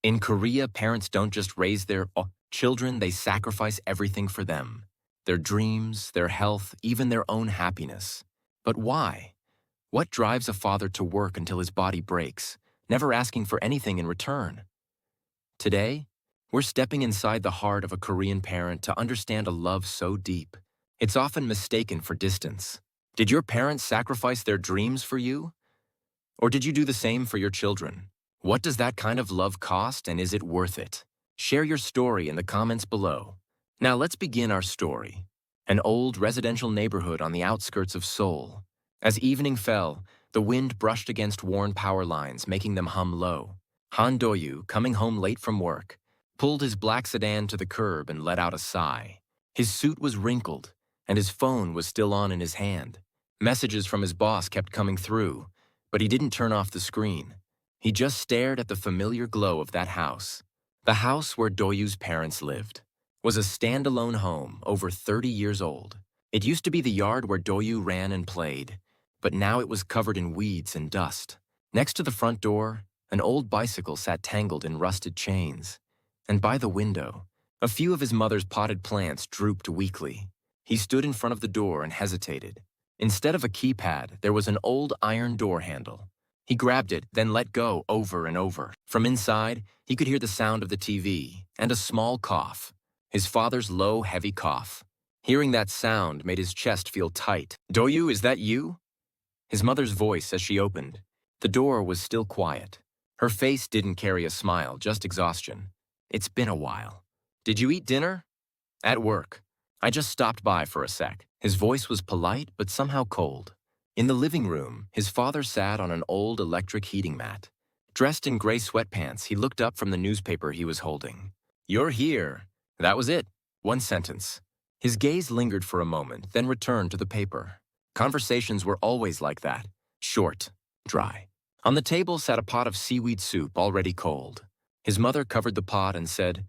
In Korea, parents don't just raise their children, they sacrifice everything for them. Their dreams, their health, even their own happiness. But why? What drives a father to work until his body breaks, never asking for anything in return? Today, we're stepping inside the heart of a Korean parent to understand a love so deep. It's often mistaken for distance. Did your parents sacrifice their dreams for you? Or did you do the same for your children? What does that kind of love cost, and is it worth it? Share your story in the comments below. Now let's begin our story. An old residential neighborhood on the outskirts of Seoul. As evening fell, the wind brushed against worn power lines, making them hum low. Han Do-yu, coming home late from work, pulled his black sedan to the curb and let out a sigh. His suit was wrinkled, and his phone was still on in his hand. Messages from his boss kept coming through, but he didn't turn off the screen. He just stared at the familiar glow of that house. The house where Do-yu's parents lived was a standalone home over 30 years old. It used to be the yard where Do-yu ran and played, but now it was covered in weeds and dust. Next to the front door, an old bicycle sat tangled in rusted chains. And by the window, a few of his mother's potted plants drooped weakly. He stood in front of the door and hesitated. Instead of a keypad, there was an old iron door handle. He grabbed it, then let go over and over. From inside, he could hear the sound of the TV and a small cough. His father's low, heavy cough. Hearing that sound made his chest feel tight. "Do-yu, is that you?" His mother's voice as she opened. The door was still quiet. Her face didn't carry a smile, just exhaustion. "It's been a while. Did you eat dinner?" "At work. I just stopped by for a sec." His voice was polite, but somehow cold. In the living room, his father sat on an old electric heating mat. Dressed in gray sweatpants, he looked up from the newspaper he was holding. "You're here." That was it. One sentence. His gaze lingered for a moment, then returned to the paper. Conversations were always like that. Short, dry. On the table sat a pot of seaweed soup already cold. His mother covered the pot and said,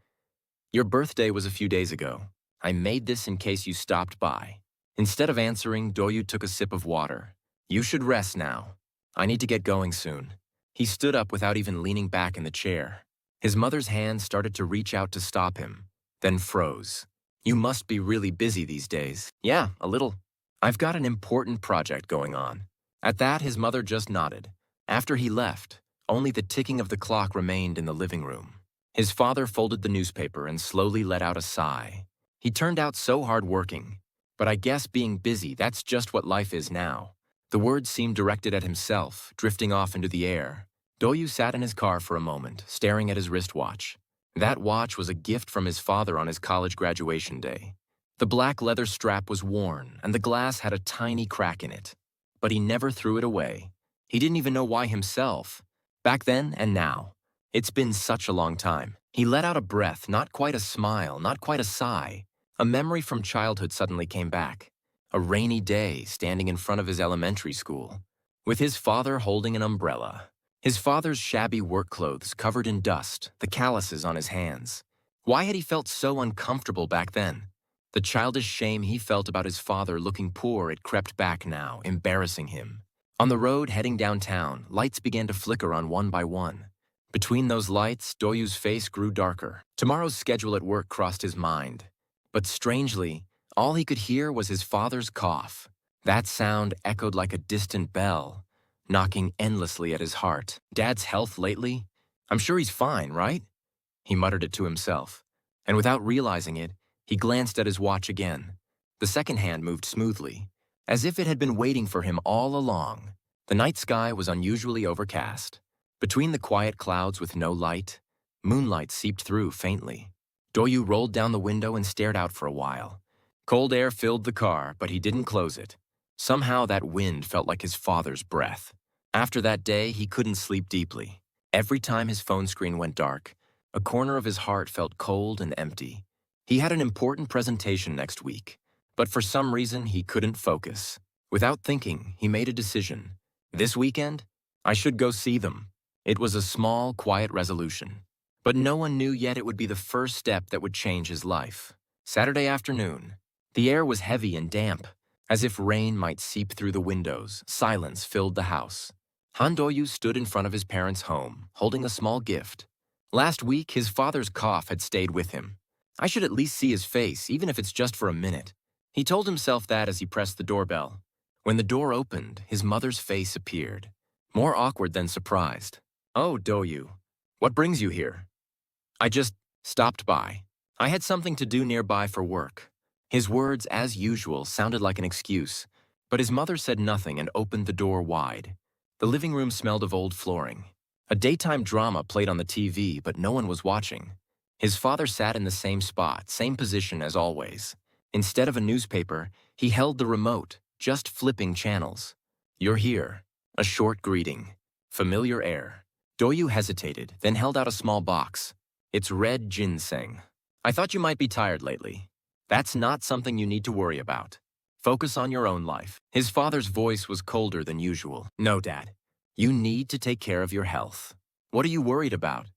"Your birthday was a few days ago. I made this in case you stopped by." Instead of answering, Do-yu took a sip of water. "You should rest now. I need to get going soon." He stood up without even leaning back in the chair. His mother's hand started to reach out to stop him, then froze. "You must be really busy these days." "Yeah, a little. I've got an important project going on." At that, his mother just nodded. After he left, only the ticking of the clock remained in the living room. His father folded the newspaper and slowly let out a sigh. He turned out so hard-working, but I guess being busy, that's just what life is now. The words seemed directed at himself, drifting off into the air. Do-yu sat in his car for a moment, staring at his wristwatch. That watch was a gift from his father on his college graduation day. The black leather strap was worn, and the glass had a tiny crack in it. But he never threw it away. He didn't even know why himself. Back then and now. It's been such a long time. He let out a breath, not quite a smile, not quite a sigh. A memory from childhood suddenly came back. A rainy day, standing in front of his elementary school, with his father holding an umbrella. His father's shabby work clothes covered in dust, the calluses on his hands. Why had he felt so uncomfortable back then? The childish shame he felt about his father looking poor had crept back now, embarrassing him. On the road heading downtown, lights began to flicker on one by one. Between those lights, Do-yu's face grew darker. Tomorrow's schedule at work crossed his mind. But strangely, all he could hear was his father's cough. That sound echoed like a distant bell, knocking endlessly at his heart. "Dad's health lately? I'm sure he's fine, right?" He muttered it to himself. And without realizing it, he glanced at his watch again. The second hand moved smoothly, as if it had been waiting for him all along. The night sky was unusually overcast. Between the quiet clouds with no light, moonlight seeped through faintly. Do-yu rolled down the window and stared out for a while. Cold air filled the car, but he didn't close it. Somehow that wind felt like his father's breath. After that day, he couldn't sleep deeply. Every time his phone screen went dark, a corner of his heart felt cold and empty. He had an important presentation next week, but for some reason he couldn't focus. Without thinking, he made a decision. This weekend, I should go see them. It was a small, quiet resolution. But no one knew yet it would be the first step that would change his life. Saturday afternoon. The air was heavy and damp, as if rain might seep through the windows. Silence filled the house. Han Do-yu stood in front of his parents' home, holding a small gift. Last week, his father's cough had stayed with him. I should at least see his face, even if it's just for a minute. He told himself that as he pressed the doorbell. When the door opened, his mother's face appeared, more awkward than surprised. "Oh, Do-yu, what brings you here?" "I just stopped by. I had something to do nearby for work." His words, as usual, sounded like an excuse, but his mother said nothing and opened the door wide. The living room smelled of old flooring. A daytime drama played on the TV, but no one was watching. His father sat in the same spot, same position as always. Instead of a newspaper, he held the remote, just flipping channels. "You're here." A short greeting. Familiar air. Do-yu hesitated, then held out a small box. "It's red ginseng. I thought you might be tired lately. That's not something you need to worry about. Focus on your own life." His father's voice was colder than usual. "No, Dad. You need to take care of your health. What are you worried about?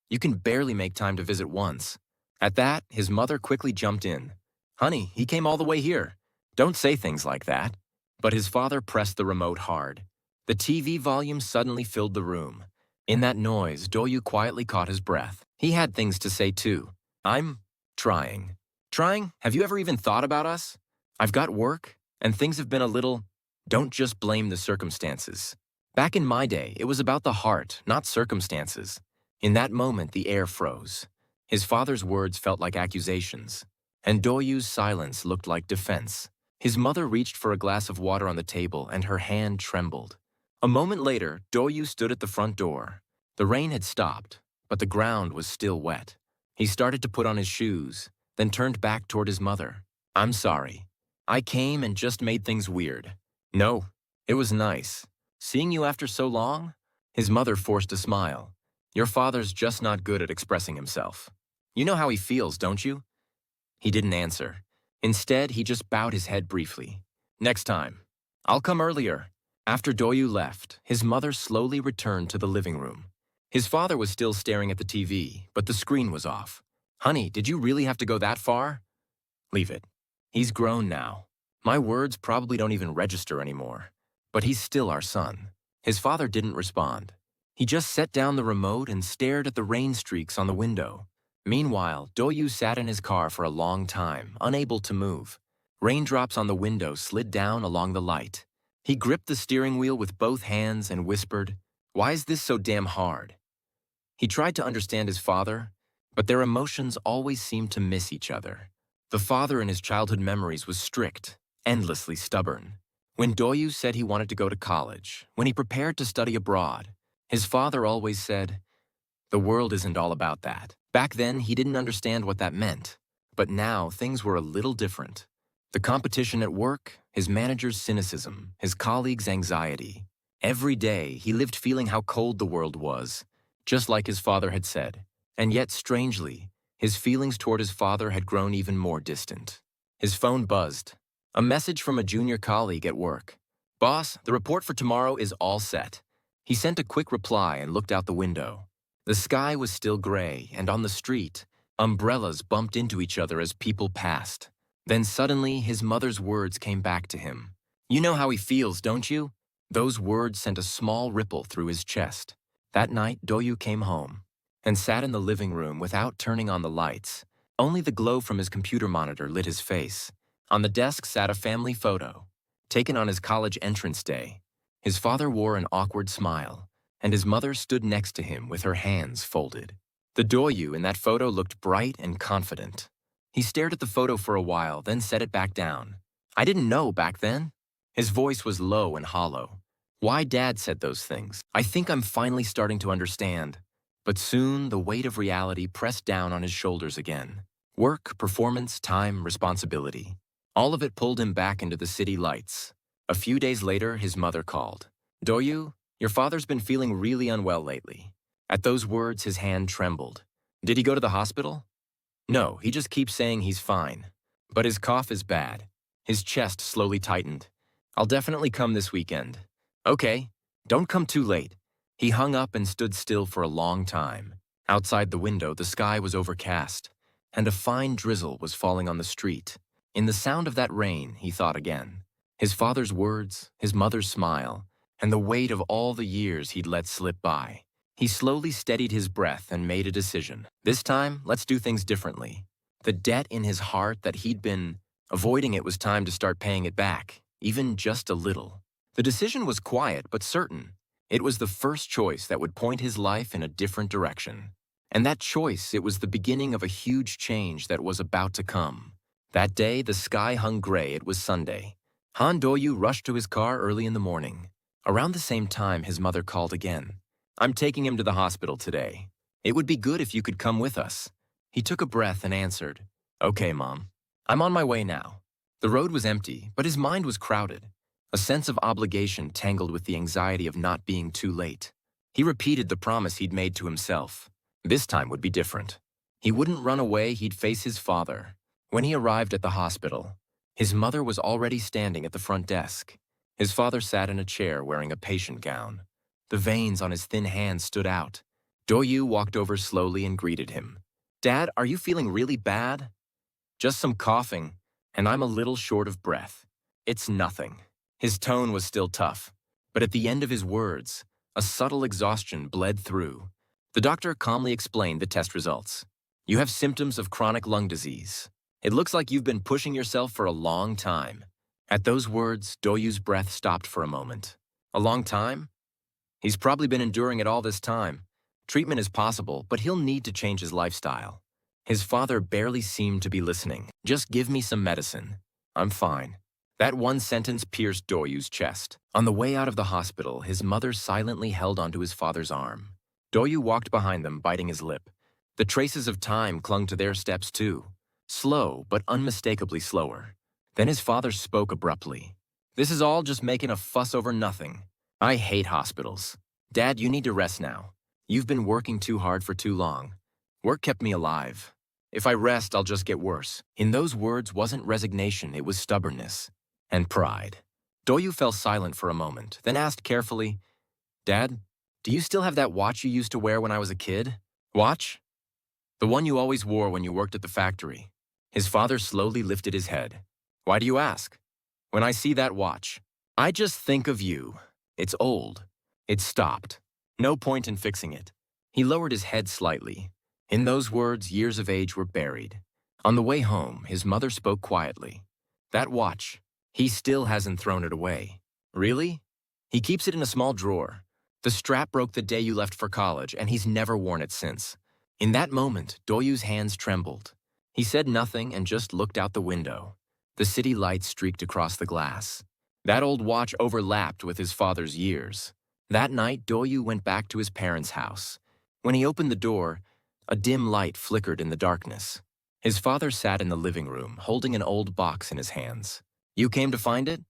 You can barely make time to visit once." At that, his mother quickly jumped in. "Honey, he came all the way here. Don't say things like that." But his father pressed the remote hard. The TV volume suddenly filled the room. In that noise, Do-yu quietly caught his breath. He had things to say too. "I'm trying." "Trying? Have you ever even thought about us? I've got work, and things have been a little—" "Don't just blame the circumstances. Back in my day, it was about the heart, not circumstances." In that moment, the air froze. His father's words felt like accusations, and Do-yu's silence looked like defense. His mother reached for a glass of water on the table, and her hand trembled. A moment later, Do-yu stood at the front door. The rain had stopped, but the ground was still wet. He started to put on his shoes, then turned back toward his mother. "I'm sorry. I came and just made things weird." "No, it was nice. Seeing you after so long?" His mother forced a smile. "Your father's just not good at expressing himself. You know how he feels, don't you?" He didn't answer. Instead, he just bowed his head briefly. "Next time. I'll come earlier." After Do-yu left, his mother slowly returned to the living room. His father was still staring at the TV, but the screen was off. "Honey, did you really have to go that far?" "Leave it. He's grown now. My words probably don't even register anymore. But he's still our son." His father didn't respond. He just set down the remote and stared at the rain streaks on the window. Meanwhile, Do-yu sat in his car for a long time, unable to move. Raindrops on the window slid down along the light. He gripped the steering wheel with both hands and whispered, "Why is this so damn hard?" He tried to understand his father, but their emotions always seemed to miss each other. The father in his childhood memories was strict, endlessly stubborn. When Do-yu said he wanted to go to college, when he prepared to study abroad, his father always said, "The world isn't all about that." Back then, he didn't understand what that meant. But now, things were a little different. The competition at work, his manager's cynicism, his colleagues' anxiety. Every day, he lived feeling how cold the world was, just like his father had said. And yet, strangely, his feelings toward his father had grown even more distant. His phone buzzed. A message from a junior colleague at work. "Boss, the report for tomorrow is all set." He sent a quick reply and looked out the window. The sky was still gray, and on the street, umbrellas bumped into each other as people passed. Then suddenly, his mother's words came back to him. "You know how he feels, don't you?" Those words sent a small ripple through his chest. That night, Do-yu came home and sat in the living room without turning on the lights. Only the glow from his computer monitor lit his face. On the desk sat a family photo, taken on his college entrance day. His father wore an awkward smile, and his mother stood next to him with her hands folded. The Do-yu in that photo looked bright and confident. He stared at the photo for a while, then set it back down. "I didn't know back then." His voice was low and hollow. "Why Dad said those things. I think I'm finally starting to understand." But soon, the weight of reality pressed down on his shoulders again. Work, performance, time, responsibility. All of it pulled him back into the city lights. A few days later, his mother called. "Do-yu, your father's been feeling really unwell lately." At those words, his hand trembled. "Did he go to the hospital?" "No, he just keeps saying he's fine. But his cough is bad." His chest slowly tightened. "I'll definitely come this weekend." "Okay, don't come too late." He hung up and stood still for a long time. Outside the window, the sky was overcast, and a fine drizzle was falling on the street. In the sound of that rain, he thought again. His father's words, his mother's smile, and the weight of all the years he'd let slip by. He slowly steadied his breath and made a decision. This time, let's do things differently. The debt in his heart that he'd been avoiding, it was time to start paying it back, even just a little. The decision was quiet but certain. It was the first choice that would point his life in a different direction. And that choice, it was the beginning of a huge change that was about to come. That day, the sky hung gray. It was Sunday. Han Do-yu rushed to his car early in the morning. Around the same time, his mother called again. "I'm taking him to the hospital today. It would be good if you could come with us." He took a breath and answered, "Okay, Mom. I'm on my way now." The road was empty, but his mind was crowded. A sense of obligation tangled with the anxiety of not being too late. He repeated the promise he'd made to himself. This time would be different. He wouldn't run away, he'd face his father. When he arrived at the hospital, his mother was already standing at the front desk. His father sat in a chair wearing a patient gown. The veins on his thin hands stood out. Do-yu walked over slowly and greeted him. "Dad, are you feeling really bad?" "Just some coughing, and I'm a little short of breath." "It's nothing." His tone was still tough, but at the end of his words, a subtle exhaustion bled through. The doctor calmly explained the test results. "You have symptoms of chronic lung disease. It looks like you've been pushing yourself for a long time." At those words, Do-yu's breath stopped for a moment. "A long time?" "He's probably been enduring it all this time. Treatment is possible, but he'll need to change his lifestyle." His father barely seemed to be listening. "Just give me some medicine. I'm fine." That one sentence pierced Do-yu's chest. On the way out of the hospital, his mother silently held onto his father's arm. Do-yu walked behind them, biting his lip. The traces of time clung to their steps too. Slow, but unmistakably slower. Then his father spoke abruptly. "This is all just making a fuss over nothing. I hate hospitals. Dad, you need to rest now. You've been working too hard for too long. Work kept me alive. If I rest, I'll just get worse." In those words wasn't resignation, it was stubbornness. And pride. Do-yu fell silent for a moment, then asked carefully, "Dad, do you still have that watch you used to wear when I was a kid?" "Watch?" "The one you always wore when you worked at the factory." His father slowly lifted his head. "Why do you ask?" "When I see that watch, I just think of you. It's old. It's stopped. No point in fixing it." He lowered his head slightly. In those words, years of age were buried. On the way home, his mother spoke quietly. "That watch, he still hasn't thrown it away." "Really?" "He keeps it in a small drawer. The strap broke the day you left for college, and he's never worn it since." In that moment, Do-yu's hands trembled. He said nothing and just looked out the window. The city lights streaked across the glass. That old watch overlapped with his father's years. That night, Do-yu went back to his parents' house. When he opened the door, a dim light flickered in the darkness. His father sat in the living room, holding an old box in his hands. "You came to find it?"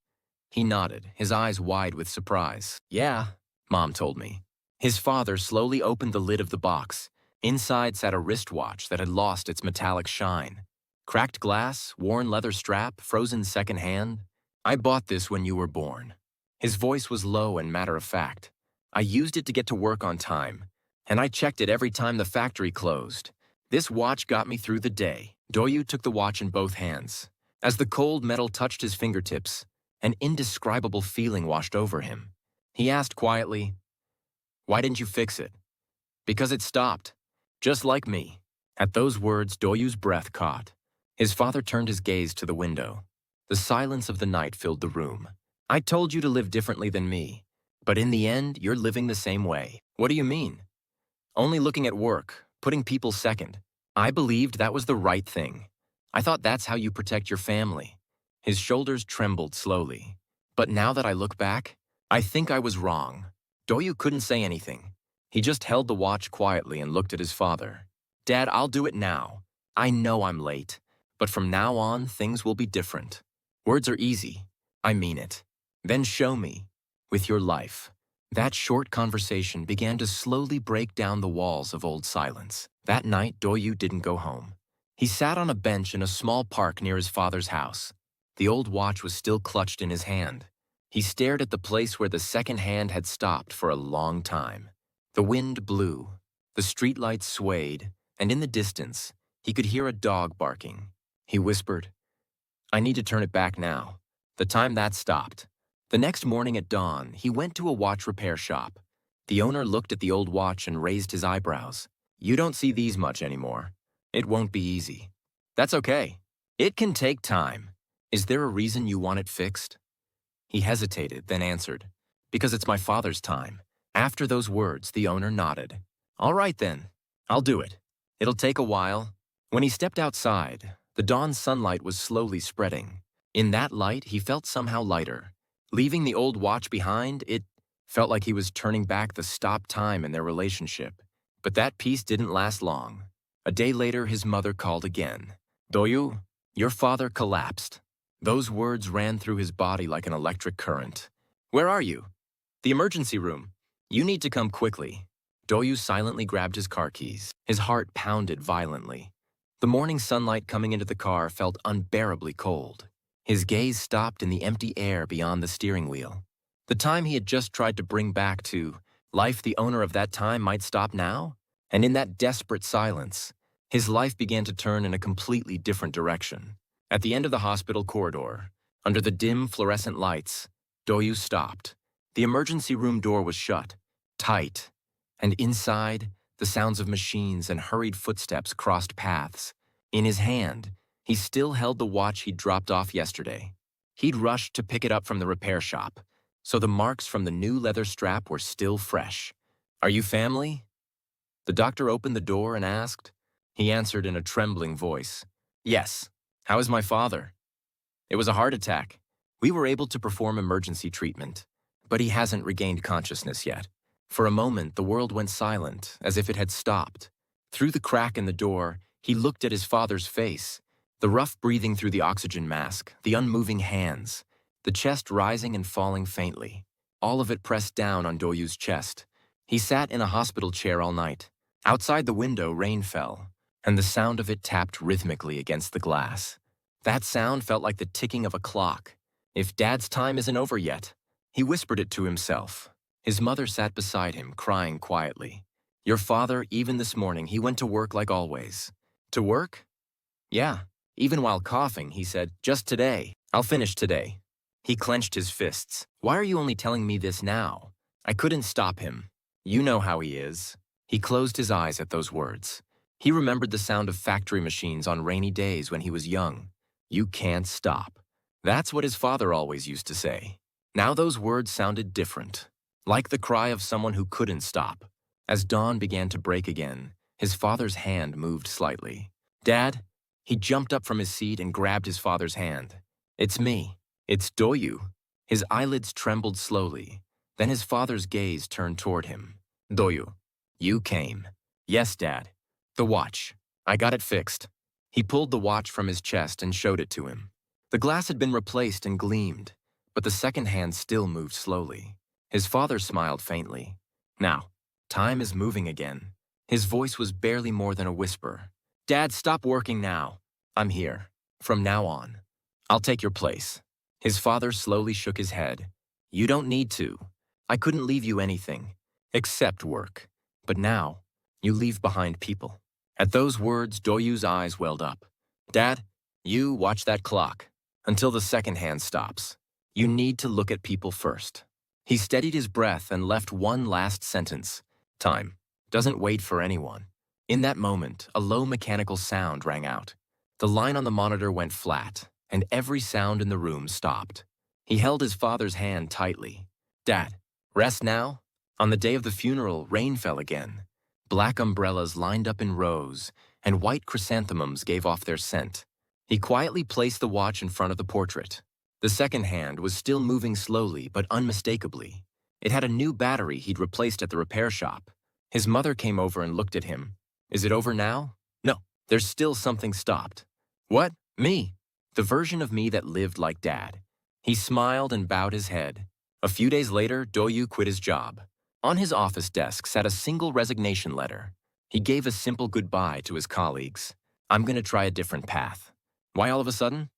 He nodded, his eyes wide with surprise. "Yeah," Mom told me. His father slowly opened the lid of the box. Inside sat a wristwatch that had lost its metallic shine. Cracked glass, worn leather strap, frozen secondhand. "I bought this when you were born." His voice was low and matter-of-fact. "I used it to get to work on time, and I checked it every time the factory closed. This watch got me through the day." Do-yu took the watch in both hands. As the cold metal touched his fingertips, an indescribable feeling washed over him. He asked quietly, "Why didn't you fix it?" "Because it stopped. Just like me." At those words, Do-yu's breath caught. His father turned his gaze to the window. The silence of the night filled the room. "I told you to live differently than me, but in the end, you're living the same way." "What do you mean?" "Only looking at work, putting people second. I believed that was the right thing. I thought that's how you protect your family." His shoulders trembled slowly. "But now that I look back, I think I was wrong." Do-yu couldn't say anything. He just held the watch quietly and looked at his father. "Dad, I'll do it now. I know I'm late, but from now on, things will be different. Words are easy. I mean it. Then show me, with your life." That short conversation began to slowly break down the walls of old silence. That night, Do-yu didn't go home. He sat on a bench in a small park near his father's house. The old watch was still clutched in his hand. He stared at the place where the second hand had stopped for a long time. The wind blew, the streetlights swayed, and in the distance, he could hear a dog barking. He whispered, "I need to turn it back now." The time that stopped. The next morning at dawn, he went to a watch repair shop. The owner looked at the old watch and raised his eyebrows. You don't see these much anymore. It won't be easy. That's okay. It can take time. Is there a reason you want it fixed? He hesitated, then answered, because it's my father's time. After those words, the owner nodded. All right then, I'll do it. It'll take a while. When he stepped outside, the dawn sunlight was slowly spreading. In that light, he felt somehow lighter. Leaving the old watch behind, it felt like he was turning back the stop time in their relationship. But that peace didn't last long. A day later, his mother called again. Doyu, your father collapsed. Those words ran through his body like an electric current. Where are you? The emergency room. You need to come quickly. Doyu silently grabbed his car keys. His heart pounded violently. The morning sunlight coming into the car felt unbearably cold. His gaze stopped in the empty air beyond the steering wheel. The time he had just tried to bring back to life the owner of that time might stop now? And in that desperate silence, his life began to turn in a completely different direction. At the end of the hospital corridor, under the dim fluorescent lights, Doyu stopped. The emergency room door was shut, tight, and inside, the sounds of machines and hurried footsteps crossed paths. In his hand, he still held the watch he'd dropped off yesterday. He'd rushed to pick it up from the repair shop, so the marks from the new leather strap were still fresh. Are you family? The doctor opened the door and asked. He answered in a trembling voice. Yes. How is my father? It was a heart attack. We were able to perform emergency treatment, but he hasn't regained consciousness yet. For a moment, the world went silent, as if it had stopped. Through the crack in the door, he looked at his father's face, the rough breathing through the oxygen mask, the unmoving hands, the chest rising and falling faintly, all of it pressed down on Doyu's chest. He sat in a hospital chair all night. Outside the window, rain fell, and the sound of it tapped rhythmically against the glass. That sound felt like the ticking of a clock. If Dad's time isn't over yet. He whispered it to himself. His mother sat beside him, crying quietly. Your father, even this morning, he went to work like always. To work? Yeah. Even while coughing, he said, just today. I'll finish today. He clenched his fists. Why are you only telling me this now? I couldn't stop him. You know how he is. He closed his eyes at those words. He remembered the sound of factory machines on rainy days when he was young. You can't stop. That's what his father always used to say. Now those words sounded different, like the cry of someone who couldn't stop. As dawn began to break again, his father's hand moved slightly. Dad? He jumped up from his seat and grabbed his father's hand. It's me. It's Doyu. His eyelids trembled slowly. Then his father's gaze turned toward him. Doyu, you came. Yes, Dad. The watch. I got it fixed. He pulled the watch from his chest and showed it to him. The glass had been replaced and gleamed, but the second hand still moved slowly. His father smiled faintly. Now, time is moving again. His voice was barely more than a whisper. Dad, stop working now. I'm here. From now on. I'll take your place. His father slowly shook his head. You don't need to. I couldn't leave you anything, except work. But now, you leave behind people. At those words, Doyu's eyes welled up. Dad, you watch that clock until the second hand stops. You need to look at people first. He steadied his breath and left one last sentence. Time doesn't wait for anyone. In that moment, a low mechanical sound rang out. The line on the monitor went flat, and every sound in the room stopped. He held his father's hand tightly. Dad, rest now? On the day of the funeral, rain fell again. Black umbrellas lined up in rows, and white chrysanthemums gave off their scent. He quietly placed the watch in front of the portrait. The second hand was still moving slowly but unmistakably. It had a new battery he'd replaced at the repair shop. His mother came over and looked at him. Is it over now? No, there's still something stopped. What? Me? The version of me that lived like Dad. He smiled and bowed his head. A few days later, Doyu quit his job. On his office desk sat a single resignation letter. He gave a simple goodbye to his colleagues. I'm going to try a different path. Why all of a sudden?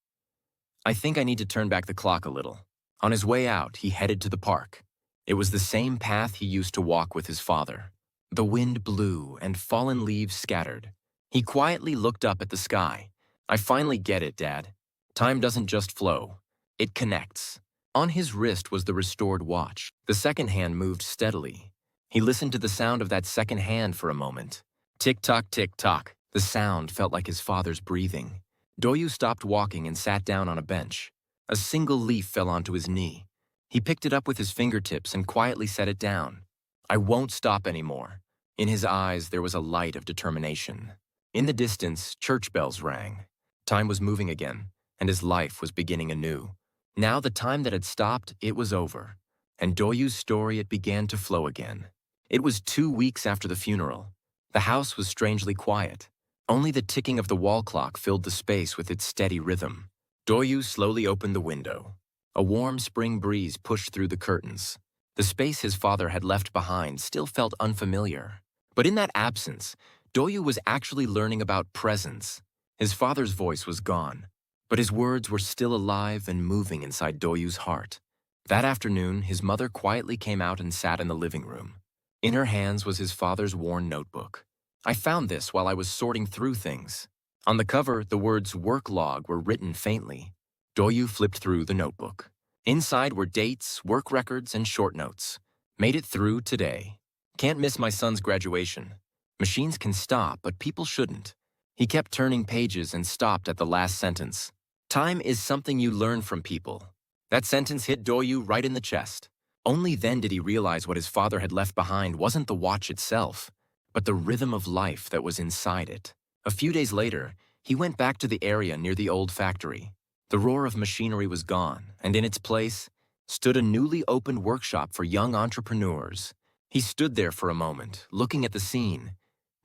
I think I need to turn back the clock a little. On his way out, he headed to the park. It was the same path he used to walk with his father. The wind blew and fallen leaves scattered. He quietly looked up at the sky. I finally get it, Dad. Time doesn't just flow. It connects. On his wrist was the restored watch. The second hand moved steadily. He listened to the sound of that second hand for a moment. Tick-tock, tick-tock. The sound felt like his father's breathing. Doyu stopped walking and sat down on a bench. A single leaf fell onto his knee. He picked it up with his fingertips and quietly set it down. I won't stop anymore. In his eyes, there was a light of determination. In the distance, church bells rang. Time was moving again, and his life was beginning anew. Now the time that had stopped, it was over. And Doyu's story, it began to flow again. It was 2 weeks after the funeral. The house was strangely quiet. Only the ticking of the wall clock filled the space with its steady rhythm. Doyu slowly opened the window. A warm spring breeze pushed through the curtains. The space his father had left behind still felt unfamiliar. But in that absence, Doyu was actually learning about presence. His father's voice was gone, but his words were still alive and moving inside Doyu's heart. That afternoon, his mother quietly came out and sat in the living room. In her hands was his father's worn notebook. I found this while I was sorting through things. On the cover, the words work log were written faintly. Doyu flipped through the notebook. Inside were dates, work records, and short notes. Made it through today. Can't miss my son's graduation. Machines can stop, but people shouldn't. He kept turning pages and stopped at the last sentence. Time is something you learn from people. That sentence hit Doyu right in the chest. Only then did he realize what his father had left behind wasn't the watch itself, but the rhythm of life that was inside it. A few days later, he went back to the area near the old factory. The roar of machinery was gone, and in its place stood a newly opened workshop for young entrepreneurs. He stood there for a moment, looking at the scene,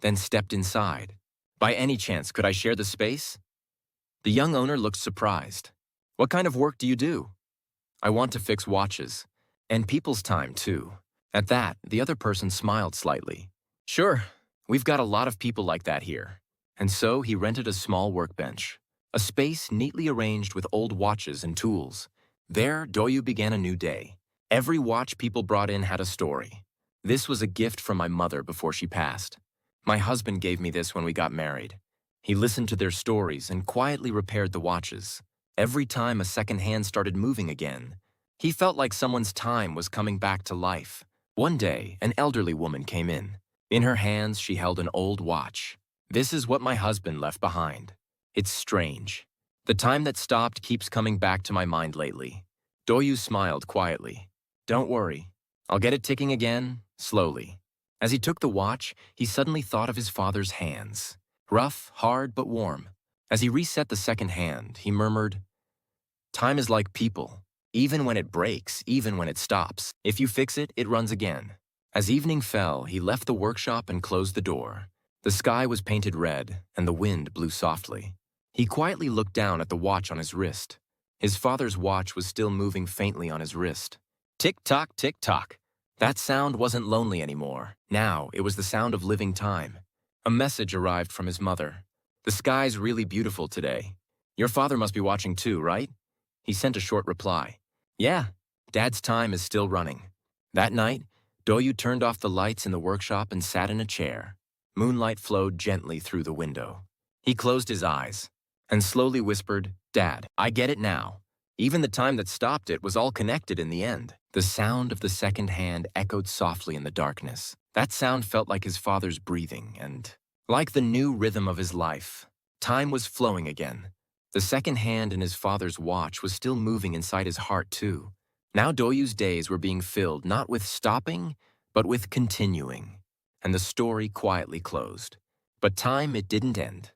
then stepped inside. By any chance, could I share the space? The young owner looked surprised. What kind of work do you do? I want to fix watches. And people's time, too. At that, the other person smiled slightly. Sure, we've got a lot of people like that here. And so he rented a small workbench. A space neatly arranged with old watches and tools. There, Doyu began a new day. Every watch people brought in had a story. This was a gift from my mother before she passed. My husband gave me this when we got married. He listened to their stories and quietly repaired the watches. Every time a second hand started moving again, he felt like someone's time was coming back to life. One day, an elderly woman came in. In her hands, she held an old watch. This is what my husband left behind. It's strange. The time that stopped keeps coming back to my mind lately. Doyu smiled quietly. Don't worry. I'll get it ticking again, slowly. As he took the watch, he suddenly thought of his father's hands. Rough, hard, but warm. As he reset the second hand, he murmured, Time is like people. Even when it breaks, even when it stops. If you fix it, it runs again. As evening fell, he left the workshop and closed the door. The sky was painted red, and the wind blew softly. He quietly looked down at the watch on his wrist. His father's watch was still moving faintly on his wrist. Tick-tock, tick-tock. That sound wasn't lonely anymore. Now it was the sound of living time. A message arrived from his mother. The sky's really beautiful today. Your father must be watching too, right? He sent a short reply. Yeah, Dad's time is still running. That night, Doyu turned off the lights in the workshop and sat in a chair. Moonlight flowed gently through the window. He closed his eyes and slowly whispered, Dad, I get it now. Even the time that stopped it was all connected in the end. The sound of the second hand echoed softly in the darkness. That sound felt like his father's breathing and like the new rhythm of his life. Time was flowing again. The second hand in his father's watch was still moving inside his heart too. Now Doyu's days were being filled not with stopping, but with continuing. And the story quietly closed. But time, it didn't end.